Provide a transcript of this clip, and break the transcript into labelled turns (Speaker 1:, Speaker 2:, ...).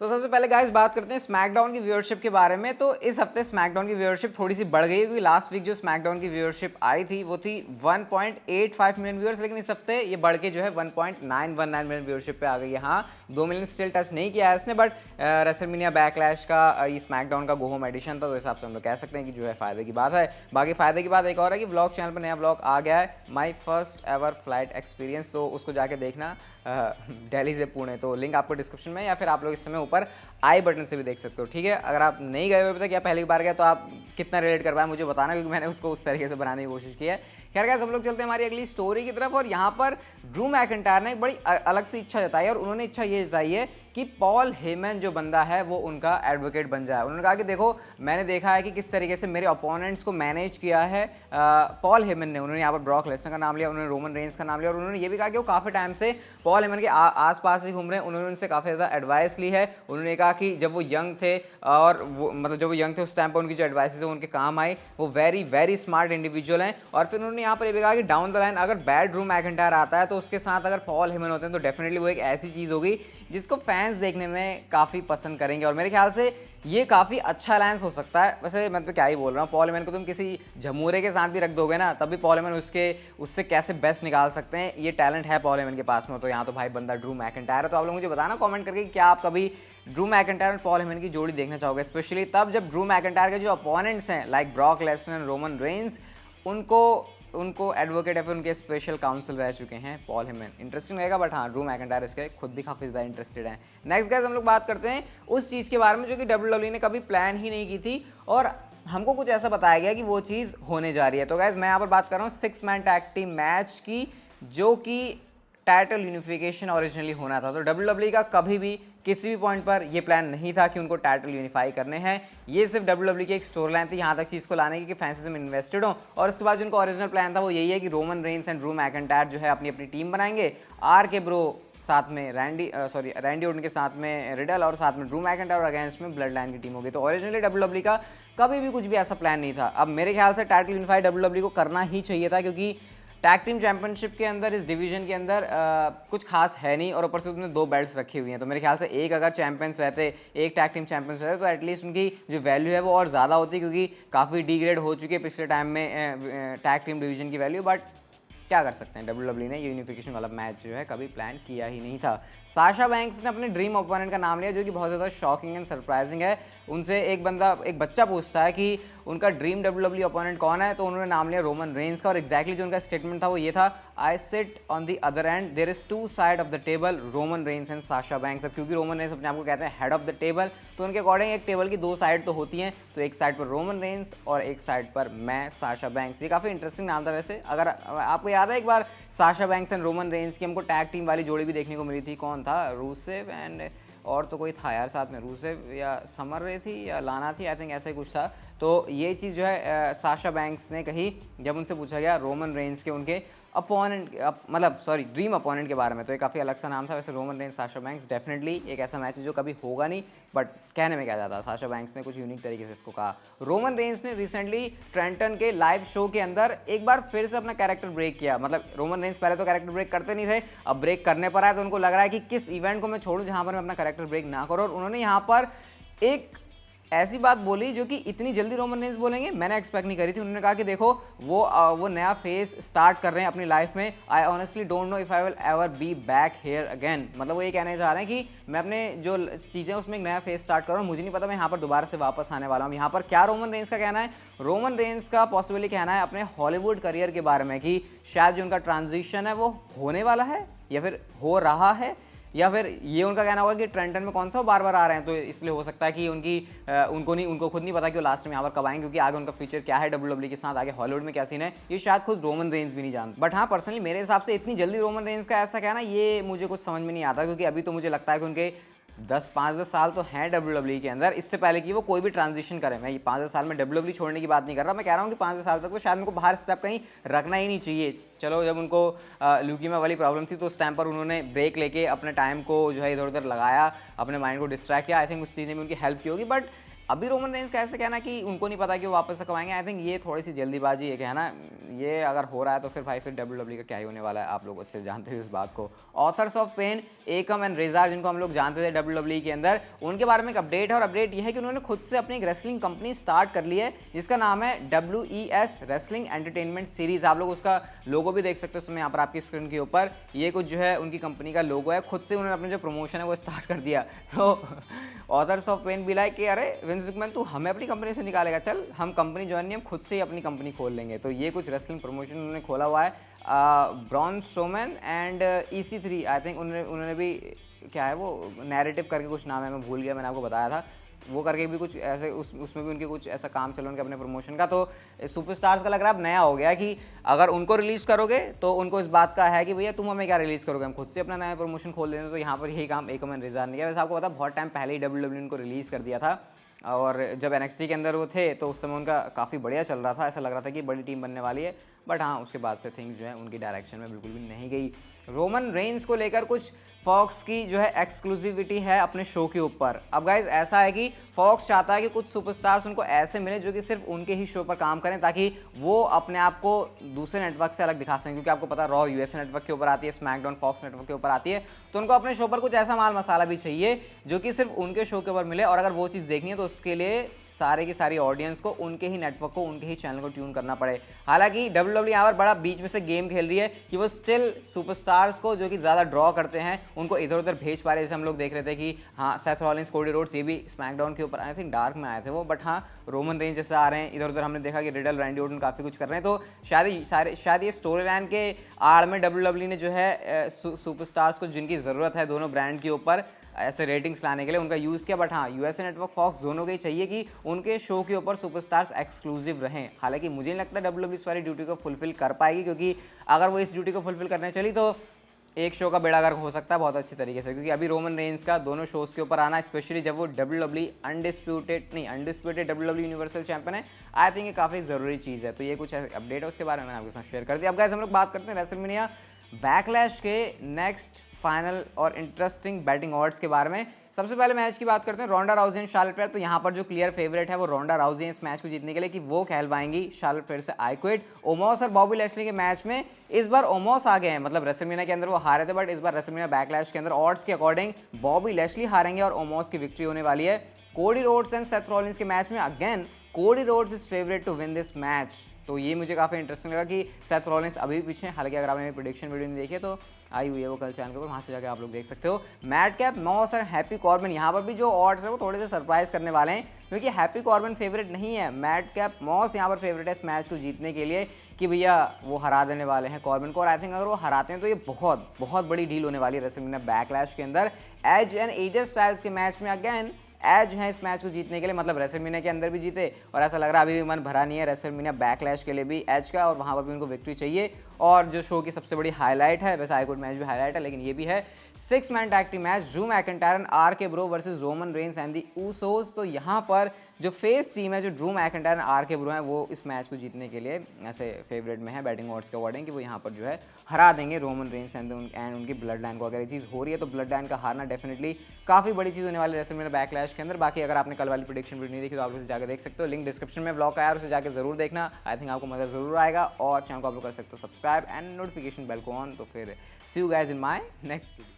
Speaker 1: तो सबसे पहले गाइस बात करते हैं स्मैकडाउन की व्यूअरशिप के बारे में। तो इस हफ्ते स्मैकडाउन की व्यूअरशिप थोड़ी सी बढ़ गई क्योंकि लास्ट वीक जो स्मैकडाउन की व्यूअरशिप आई थी वो थी 1.85 मिलियन व्यूअर्स, लेकिन इस हफ्ते ये बढ़ के जो है 1.919 मिलियन व्यूअरशिप पे आ गई है। हाँ, 2 मिलियन स्टिल टच नहीं किया है इसने, बट रेसलमेनिया बैकलैश का ये स्मैकडाउन का गो होम एडिशन था, तो इस हिसाब से हम लोग कह सकते हैं कि जो है फायदे की बात है। बाकी फायदे की बात एक और है कि व्लॉग चैनल पर नया व्लॉग आ गया है, my first ever flight experience, तो उसको जाके देखना दिल्ली से पुणे। तो लिंक आपको डिस्क्रिप्शन में या फिर आप लोग इस समय ऊपर आई बटन से भी देख सकते हो, ठीक है। अगर आप नहीं गए हुए अभी तक या पहली बार गए तो आप कितना रिलेट कर पाए मुझे बताना, क्योंकि मैंने उसको उस तरीके से बनाने की कोशिश की है। खैर गाइस, हम लोग चलते हैं हमारी अगली स्टोरी की तरफ। और यहाँ पर ड्रू मैकिंटायर ने एक बड़ी अलग सी इच्छा जताई है, और उन्होंने इच्छा ये जताई है कि पॉल हेमन जो बंदा है वो उनका एडवोकेट बन जाए। उन्होंने कहा कि देखो, मैंने देखा है कि किस तरीके से मेरे ओपोनेंट्स को मैनेज किया है पॉल हेमन ने। उन्होंने यहाँ पर ब्रॉक लेसनर का नाम लिया, उन्होंने रोमन रेंस का नाम लिया, और उन्होंने ये भी कहा कि वो काफ़ी टाइम से पॉल हेमन के आसपास ही घूम रहे हैं। उन्होंने उनसे काफ़ी ज़्यादा एडवाइस ली है। उन्होंने कहा कि जब वो यंग थे, और वो मतलब जब वो यंग थे उस टाइम पर उनकी जो एडवाइस है उनके काम आई, वो वेरी वेरी स्मार्ट इंडिविजुअल हैं। और फिर उन्होंने यहाँ पर ये भी कहा कि डाउन द लाइन अगर बैड ड्रू मैकिंटायर आता है तो उसके साथ अगर पॉल हेमन होते हैं तो डेफिनेटली वो एक ऐसी चीज़ होगी जिसको फैंस देखने में काफ़ी पसंद करेंगे। और मेरे ख्याल से ये काफ़ी अच्छा अलायंस हो सकता है। वैसे मैं तो क्या ही बोल रहा हूँ, पॉल हेमन को तुम किसी झमूरे के साथ भी रख दोगे ना, तब भी पॉल हेमन उससे कैसे बेस्ट निकाल सकते हैं, ये टैलेंट है पॉल हेमन के पास में। तो यहाँ तो भाई बंदा ड्रू मैकिंटायर है। तो आप लोग मुझे बताना कमेंट करके कि क्या आप कभी ड्रू मैकिंटायर और पॉल हेमन की जोड़ी देखना चाहोगे, स्पेशली तब जब ड्रू मैकिंटायर के जो अपोनेंट्स हैं like Brock Lesnar, Roman Reigns, उनको एडवोकेट या फिर उनके स्पेशल काउंसिल रह चुके हैं पॉल हेमन। इंटरेस्टिंग रहेगा, बट हाँ, ड्रू मैकिंटायर इसके खुद भी काफ़ी ज़्यादा इंटरेस्टेड हैं। नेक्स्ट गाइस, हम लोग बात करते हैं उस चीज़ के बारे में जो कि डब्ल्यूडब्ल्यूई ने कभी प्लान ही नहीं की थी, और हमको कुछ ऐसा बताया गया कि वो चीज़ होने जा रही है। तो गाइस, मैं यहाँ पर बात कर रहा हूँ 6 मैन टैग टीम मैच की, जो कि टाइटल यूनिफिकेशन ओरिजिनली होना था। तो डब्ल्यूडब्ल्यूई का कभी भी किसी भी पॉइंट पर ये प्लान नहीं था कि उनको टाइटल यूनिफाई करने हैं। ये सिर्फ डब्ल्यूडब्ल्यूई की एक स्टोरी लाइन थी यहाँ तक चीज़ को लाने की कि फैंस में इन्वेस्टेड हो। और उसके बाद जो उनका ओरिजिनल प्लान था वो यही है कि Roman Reigns and Drew McIntyre जो है अपनी अपनी टीम बनाएंगे, आर के ब्रो साथ में रैंडी ऑर्टन के साथ में रिडल, और साथ में ड्रू मैकिंटायर और अगेंस्ट में ब्लड लाइन की टीम होगी। तो ओरिजिनली डब्ल्यूडब्ल्यूई का कभी भी कुछ भी ऐसा प्लान नहीं था। अब मेरे ख्याल से टाइटल यूनिफाई डब्ल्यूडब्ल्यूई को करना ही चाहिए था, क्योंकि टैग टीम चैंपियनशिप के अंदर इस डिवीजन के अंदर कुछ खास है नहीं, और ऊपर से उसमें 2 बेल्ट्स रखी हुई हैं। तो मेरे ख्याल से एक अगर चैंपियंस रहते, एक टैग टीम चैंपियंस रहते, तो एटलीस्ट उनकी जो वैल्यू है वो और ज़्यादा होती, क्योंकि काफ़ी डिग्रेड हो चुकी है पिछले टाइम में टैग टीम डिवीजन की वैल्यू। बट क्या कर सकते हैं, डब्ल्यूडब्ल्यूई ने यूनिफिकेशन वाला मैच जो है कभी प्लान किया ही नहीं था। साशा बैंक्स ने अपने ड्रीम ओपोनेंट का नाम लिया, जो कि बहुत ज़्यादा शॉकिंग एंड सरप्राइजिंग है। उनसे एक बच्चा पूछता है कि उनका ड्रीम डब्ल्यूडब्ल्यूई ओपोनेंट कौन है, तो उन्होंने नाम लिया रोमन रेंस का। और एक्जैक्टली जो उनका स्टेटमेंट था वो ये था, I sit on the other end, there is 2 side of the table, Roman Reigns and Sasha Banks. अब क्योंकि रोमन रेंस अपने आप को कहते हैं हेड ऑफ द टेबल, तो उनके अकॉर्डिंग एक टेबल की 2 साइड तो होती हैं, तो एक साइड पर रोमन रेंस और एक साइड पर मैं, साशा बैंक्स। ये काफ़ी इंटरेस्टिंग नाम था। वैसे अगर आपको याद है, एक बार Sasha Banks and Roman Reigns की हमको टैग टीम वाली जोड़ी भी देखने को मिली थी। कौन था? रूसेव एंड और तो कोई था यार साथ में, रूसेव या समर रे थी या लाना थी, आई थिंक ऐसा ही कुछ था। तो ये चीज़ जो है साशा बैंक्स ने कही जब उनसे पूछा गया रोमन रेंस के उनके अपोनेंट ड्रीम अपोनेंट के बारे में। तो ये काफ़ी अलग सा नाम था। वैसे Roman Reigns Sasha banks definitely एक ऐसा मैच है जो कभी होगा नहीं, बट कहने में क्या जाता है, साशा बैंक्स ने कुछ यूनिक तरीके से इसको कहा। रोमन रेंस ने रिसेंटली ट्रेंटन के लाइव शो के अंदर एक बार फिर से अपना कैरेक्टर ब्रेक किया। मतलब रोमन रेंस पहले तो कैरेक्टर ब्रेक करते नहीं थे, अब ब्रेक करने पर आए तो उनको लग रहा है कि किस इवेंट को मैं छोड़ूं जहां पर मैं अपना कैरेक्टर ब्रेक ना करूं। और उन्होंने यहाँ पर एक ऐसी बात बोली जो कि इतनी जल्दी रोमन रेंस बोलेंगे मैंने एक्सपेक्ट नहीं करी थी। उन्होंने कहा कि देखो, वो नया फेज स्टार्ट कर रहे हैं अपनी लाइफ में। I honestly don't know if I will ever be back here again. मतलब वो ये कहने चाह रहे हैं कि मैं अपने जो चीज़ें उसमें एक नया फेज स्टार्ट कर रहा हूँ, मुझे नहीं पता मैं यहाँ पर दोबारा से वापस आने वाला हूँ। यहाँ पर क्या रोमन रेंस का कहना है? रोमन रेंस का पॉसिबली कहना है अपने हॉलीवुड करियर के बारे में कि शायद जो उनका ट्रांजिशन है वो होने वाला है या फिर हो रहा है, या फिर ये उनका कहना होगा कि ट्रेंटन में कौन सा वो बार बार आ रहे हैं, तो इसलिए हो सकता है कि उनको खुद नहीं पता कि वो लास्ट में यहाँ पर कब आएंगे, क्योंकि आगे उनका फ्यूचर क्या है डब्ल्यूडब्ल्यूई के साथ, आगे हॉलीवुड में क्या सीन है, ये शायद खुद रोमन रेंस भी नहीं जानते। बट हाँ, पर्सनली मेरे हिसाब से इतनी जल्दी रोमन रेंस का ऐसा कहना ये मुझे कुछ समझ में नहीं आता, क्योंकि अभी तो मुझे लगता है कि उनके 5-10 साल तो हैं डब्ल्यूडब्ल्यूई के अंदर, इससे पहले कि वो कोई भी ट्रांजिशन करें। मैं ये 5-10 साल में डब्ल्यूडब्ल्यूई छोड़ने की बात नहीं कर रहा, मैं कह रहा हूँ कि 5-10 साल तक तो शायद उनको बाहर स्टेप कहीं रखना ही नहीं चाहिए। चलो, जब उनको ल्यूकीमिया वाली प्रॉब्लम थी तो उस टाइम पर उन्होंने ब्रेक लेके अपने टाइम को जो है इधर उधर लगाया, अपने माइंड को डिस्ट्रैक्ट किया। आई थिंक उस चीज़ ने भी उनकी हेल्प की होगी। बट अभी रोमन रेंज का ऐसे कहना कि उनको नहीं पता कि वो वापस से कमाएंगे, आई थिंक ये थोड़ी सी जल्दीबाजी है कहना। ये अगर हो रहा है तो फिर WWE का क्या ही होने वाला है, आप लोग अच्छे से जानते हैं इस बात को। Authors of pen Ekam and रेजार, जिनको हम लोग जानते थे WWE के अंदर, उनके बारे में एक अपडेट है, और अपडेट ये है कि उन्होंने खुद से अपनी एक रेसलिंग कंपनी स्टार्ट कर ली है जिसका नाम है WES रेसलिंग एंटरटेनमेंट सीरीज। आप लोग उसका लोगो भी देख सकते हो उसमें यहाँ पर आपकी स्क्रीन के ऊपर, ये कुछ जो है उनकी कंपनी का लोगो है। खुद से उन्होंने अपने जो प्रमोशन है वो स्टार्ट कर दिया। तो ऑथर्स ऑफ पेन भी लाइक कि अरे विंस मैकमैन तू हमें अपनी कंपनी से निकालेगा, चल हम कंपनी ज्वाइन नहीं, हम खुद से ही अपनी कंपनी खोल लेंगे। तो ये कुछ रेसलिंग प्रमोशन उन्होंने खोला हुआ है। Braun Strowman and EC3 I think उन्होंने भी क्या है वो नैरेटिव करके कुछ नाम है, मैं भूल गया, मैंने आपको बताया था, वो करके भी कुछ ऐसे उसमें भी उनके कुछ ऐसा काम चल उनके अपने प्रमोशन का। तो सुपरस्टार्स का लग रहा है अब नया हो गया कि अगर उनको रिलीज़ करोगे तो उनको इस बात का है कि भैया तुम हमें क्या रिलीज़ करोगे, हम खुद से अपना नया प्रमोशन खोल देंगे। तो यहाँ पर यही काम एकम एंड रेजार ने किया। वैसे आपको पता बहुत टाइम पहले ही WWE उनको रिलीज़ कर दिया था, और जब NXT के अंदर वो थे तो उस समय उनका काफ़ी बढ़िया चल रहा था, ऐसा लग रहा था कि बड़ी टीम बनने वाली है। बट हाँ, उसके बाद से थिंग्स जो है उनकी डायरेक्शन में बिल्कुल भी नहीं गई। रोमन रेंज को लेकर कुछ फॉक्स की जो है एक्सक्लूसिविटी है अपने शो के ऊपर। अब गाइज ऐसा है कि फॉक्स चाहता है कि कुछ सुपरस्टार्स उनको ऐसे मिले जो कि सिर्फ उनके ही शो पर काम करें, ताकि वो अपने आप को दूसरे नेटवर्क से अलग दिखा सकें। क्योंकि आपको पता रॉ USA नेटवर्क के ऊपर आती है, स्मैकडाउन फॉक्स नेटवर्क के ऊपर आती है, तो उनको अपने शो पर कुछ ऐसा माल मसाला भी चाहिए जो कि सिर्फ उनके शो के ऊपर मिले। और अगर वो चीज़ देखनी है तो उसके लिए सारे की सारी ऑडियंस को उनके ही नेटवर्क को, उनके ही चैनल को ट्यून करना पड़े। हालांकि WWE यहाँ पर बड़ा बीच में से गेम खेल रही है कि वो स्टिल सुपरस्टार्स को जो कि ज़्यादा ड्रॉ करते हैं उनको इधर उधर भेज पा रहे। जैसे हम लोग देख रहे थे कि हाँ सेथ रॉलिंस, कोडी रोड्स, ये भी स्मैकडाउन के ऊपर आई थिंक डार्क में आए थे वो, बट हाँ रोमन रेंज जैसे आ रहे हैं इधर उधर। हमने देखा कि रिडल, रैंडी ऑर्टन काफ़ी कुछ कर रहे हैं। तो शायद ये स्टोरी लाइन के आड़ में WWE ने जो है सुपरस्टार्स को जिनकी ज़रूरत है दोनों ब्रांड के ऊपर ऐसे रेटिंग्स लाने के लिए उनका यूज़ किया। बट हाँ USA नेटवर्क फॉक्स दोनों को ही चाहिए कि उनके शो के ऊपर सुपरस्टार्स एक्सक्लूसिव रहें। हालांकि मुझे नहीं लगता WWE इस वाली ड्यूटी को फुलफिल कर पाएगी, क्योंकि अगर वो इस ड्यूटी को फुलफिल करने चली तो एक शो का बेड़ा गर्क हो सकता है बहुत अच्छी तरीके से। क्योंकि अभी रोमन रेंज का दोनों शोज़ के ऊपर आना, स्पेशली जब वो WWE undisputed WWE universal champion है, आई थिंक ये काफ़ी ज़रूरी चीज़ है। तो ये कुछ अपडेट है, उसके बारे में मैंने आपके साथ शेयर कर दिया। अब गाइस हम लोग बात करते हैं रेसलमेनिया बैकलैश के नेक्स्ट फाइनल और इंटरेस्टिंग बैटिंग ऑड्स के बारे में। सबसे पहले मैच की बात करते हैं रोंडा राउजी एंड शार्लेट फ्लेयर। तो यहाँ पर जो क्लियर फेवरेट है वो रोंडा राउजी है इस मैच को जीतने के लिए कि वो कहलवाएंगी शार्लेट फ्लेयर से आई क्विट। ओमोस और बॉबी लैशली के मैच में इस बार ओमोस आ गए हैं, मतलब रेसलमेनिया के अंदर वो हारे थे, बट इस बार रेसलमेनिया बैकलैश के अंदर ऑड्स के अकॉर्डिंग बॉबी लैशली हारेंगे और ओमोस की विक्ट्री होने वाली है। Cody Rhodes and Seth Rollins के मैच में again Cody Rhodes is favourite to win this match. तो ये मुझे काफ़ी इंटरेस्टिंग लगा कि सेथ रॉलिंस अभी भी पीछे, हालांकि अगर आपने मेरी प्रेडिक्शन वीडियो नहीं देखी है तो आई हुई है वो कल चैनल के ऊपर, वहाँ से जाकर आप लोग देख सकते हो। मैट कैप, मॉस और हैप्पी कॉर्बन, यहाँ पर भी जो ऑड्स है वो थोड़े से सरप्राइज करने वाले हैं, क्योंकि हैप्पी कॉर्बन फेवरेट नहीं है, मैट कैप मॉस यहाँ पर फेवरेट है इस मैच को जीतने के लिए कि भैया वो हरा देने वाले हैं कॉर्बन को। और आई थिंक अगर वो हराते हैं तो ये बहुत बहुत बड़ी डील होने वाली है रेसलमेनिया बैकलैश के अंदर। एज एंड एजे स्टाइल्स के मैच में अगेन एज है इस मैच को जीतने के लिए, मतलब रेसलमेनिया के अंदर भी जीते, और ऐसा लग रहा है अभी भी मन भरा नहीं है रेसलमेनिया बैकलैश के लिए भी एज का, और वहाँ पर भी उनको विक्ट्री चाहिए। और जो शो की सबसे बड़ी हाईलाइट है, वैसे आई क्विट मैच भी हाईलाइट है, लेकिन ये भी है 6 man tag team match, Drew McIntyre and RK bro versus Roman Reigns and the Usos. तो यहाँ पर जो फेस टीम है, जो Drew McIntyre and RK bro है, वो इस मैच को जीतने के लिए ऐसे फेवरेट में है बैटिंग ऑड्स के अकॉर्डिंग कि वो यहाँ पर जो है हरा देंगे रोमन रेंस एंड उनकी ब्लड लाइन को। अगर ये चीज़ हो रही है तो ब्लड लाइन का हारना डेफिनेटली काफ़ी बड़ी चीज़ होने वाली है रेसलमेनिया बैकलैश के अंदर। बाकी अगर आपने कल वाली प्रेडिक्शन वीडियो नहीं देखी तो आप उसे जाकर देख सकते हो, लिंक डिस्क्रिप्शन में ब्लॉग आया, उसे जाकर जरूर देखना, आई थिंक आपको मजा जरूर आएगा। और चैनल को आप लोग कर सकते हो सब्सक्राइब एंड नोटिफिकेशन बेल को ऑन। तो फिर see you guys in my next video.